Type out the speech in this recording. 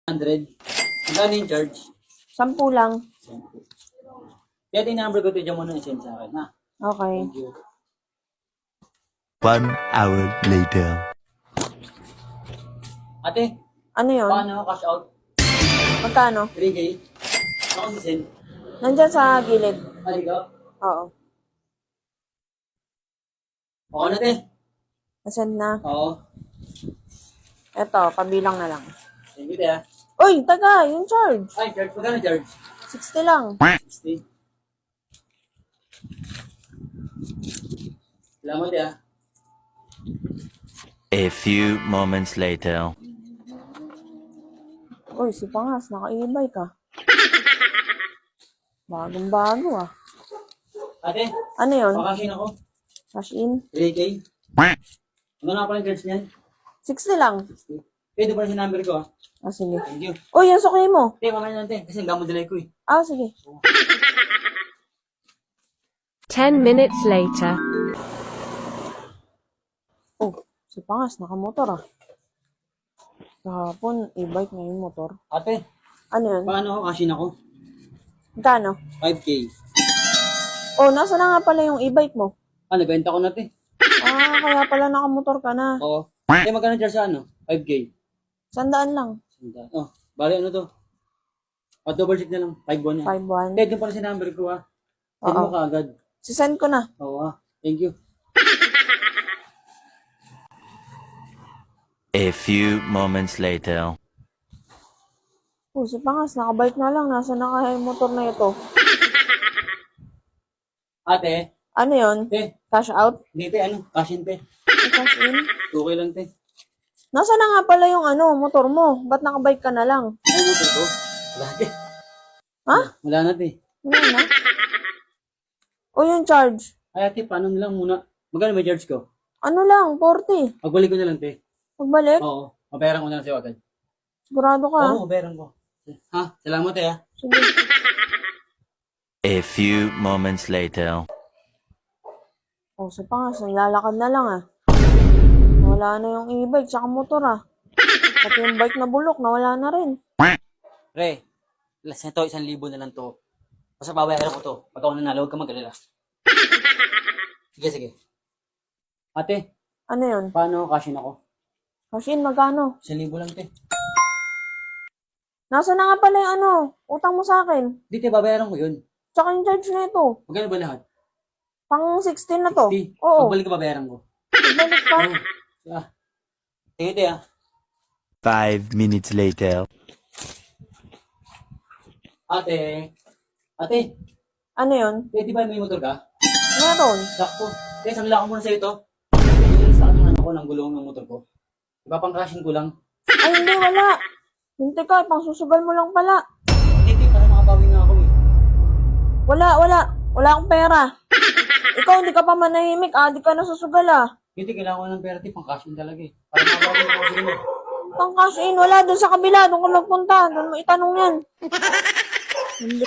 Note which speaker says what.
Speaker 1: 100. Magkano yung charge?
Speaker 2: 10 lang.
Speaker 1: Kaya yung number ko, tiyan mo na i-send sa akin, ha?
Speaker 2: Okay.
Speaker 1: Thank you.
Speaker 3: 1 hour later.
Speaker 1: Ate,
Speaker 2: Ano yun?
Speaker 1: paano cash out?
Speaker 2: Magkano?
Speaker 1: 3K? Ako si send.
Speaker 2: Nandyan sa gilid.
Speaker 1: Halika.
Speaker 2: Oo.
Speaker 1: Okay na, te.
Speaker 2: Nasend na.
Speaker 1: Oo.
Speaker 2: Eto, pabilang na lang.
Speaker 1: Thank you, te, ha?
Speaker 2: Uy, taga, yung charge.
Speaker 1: Ay, charge. Magkano charge?
Speaker 2: 60 lang.
Speaker 1: 60. Salamat, te, ha?
Speaker 3: A few moments later.
Speaker 2: Uy, si Pangas, naka-e-bike ka. Bagong-bago ah.
Speaker 1: Ate,
Speaker 2: Ano yun?
Speaker 1: pakashin ako.
Speaker 2: Cash in?
Speaker 1: 3K. Ano na pala yung charge niyan?
Speaker 2: 60 lang.
Speaker 1: 60. Pwede pa rin sa number ko, ha?
Speaker 2: Ah, sige.
Speaker 1: Thank you.
Speaker 2: Uy, yung sukli mo.
Speaker 1: Te, mamaya natin. Kasi ang gamot delay ko, eh.
Speaker 2: Ah, sige.
Speaker 4: 10 minutes later.
Speaker 2: Oh, si Pangas, nakamotor ah. Kahapon, e-bike ngayon motor.
Speaker 1: Ate,
Speaker 2: Ano yun?
Speaker 1: paano ako? Cashin ako?
Speaker 2: Magkano?
Speaker 1: 5K.
Speaker 2: Oh, nasa na nga pala yung e-bike mo?
Speaker 1: Ah, nabenta ko na, te.
Speaker 2: Ah, kaya pala nakamotor ka na.
Speaker 1: Oo. Te, magkano charge sa ano? 5K.
Speaker 2: 100 lang.
Speaker 1: Sandaan. Oh, bali ano to? O, double check na lang. 5-1 yan.
Speaker 2: 5-1.
Speaker 1: Te, doon pala si number ko, ha? Send mo
Speaker 2: Oo.
Speaker 1: ka agad.
Speaker 2: Sisend ko na.
Speaker 1: Oo, ha? Thank you.
Speaker 3: A few moments later.
Speaker 2: Oh, si Pangas, nakabike na lang. Nasa na kaya yung motor na ito?
Speaker 1: Ate,
Speaker 2: Ano yun?
Speaker 1: te,
Speaker 2: Cash out?
Speaker 1: hindi te, ano? Cashin, te.
Speaker 2: Cash in?
Speaker 1: Okay lang, te.
Speaker 2: Nasa na nga pala yung ano, motor mo? Ba't nakabike ka na lang?
Speaker 1: Ano mo to? Wala, te.
Speaker 2: Ha?
Speaker 1: Wala na, te.
Speaker 2: Wala na? O yung charge?
Speaker 1: Ay, ate, paano na lang muna? Magkano may charge ko?
Speaker 2: Ano lang, 40.
Speaker 1: Pagbalik ko na lang, te.
Speaker 2: Pagbalik?
Speaker 1: Oo. Mabayaran ko na lang sa'yo agad.
Speaker 2: Sigurado ka.
Speaker 1: Oo, mabayaran ko. Ha? Salamat, te, ha?
Speaker 2: Sige.
Speaker 3: A few moments later.
Speaker 2: O, si Pangas, naglalakad na lang ah. Nawala na yung e-bike, tsaka motor ah. Pati yung bike na bulok, nawala na rin.
Speaker 1: Re, last na to, 1,000 na lang to. Basta babayaran ko to. Pag ako nanalo, huwag ka mag-alala. Sige, sige. Ate,
Speaker 2: Ano yun?
Speaker 1: paano cashin ako?
Speaker 2: Cash in, magkano?
Speaker 1: 1,000 lang, te.
Speaker 2: Nasa na nga pala yung ano, utang mo sa akin.
Speaker 1: Di, te, babayaran ko yun.
Speaker 2: Tsaka yung charge na ito.
Speaker 1: Magkano ba lahat?
Speaker 2: Pang 16 na to.
Speaker 1: 60?
Speaker 2: Oo.
Speaker 1: Pagbalik ko, babayaran ko.
Speaker 2: Pagbalik pa.
Speaker 1: Ah. Sige, te, ha?
Speaker 3: 5 minutes later.
Speaker 1: Ate, ate,
Speaker 2: Ano yun?
Speaker 1: pwede ba may motor ka?
Speaker 2: Meron.
Speaker 1: Sakto. Te, sabila ko muna sa'yo to. Yung sa ng ano ko, ng gulong ng motor ko. Ipapang-cashin ko lang.
Speaker 2: Ay, hindi, wala. Hindi ka, pang susugal mo lang pala.
Speaker 1: Hindi, te, para makabawi nga ako, eh.
Speaker 2: Wala. Wala akong pera. Ikaw, hindi ka pa manahimik. Di ka nasusugal ah.
Speaker 1: Hindi, kailangan ko ng pera, te, pang-cashin talaga, eh. Para makabawi ako sa'yo.
Speaker 2: Pang cash in, wala. Doon sa kabila. Doon ka magpunta. Doon mo itanong yan. Hindi.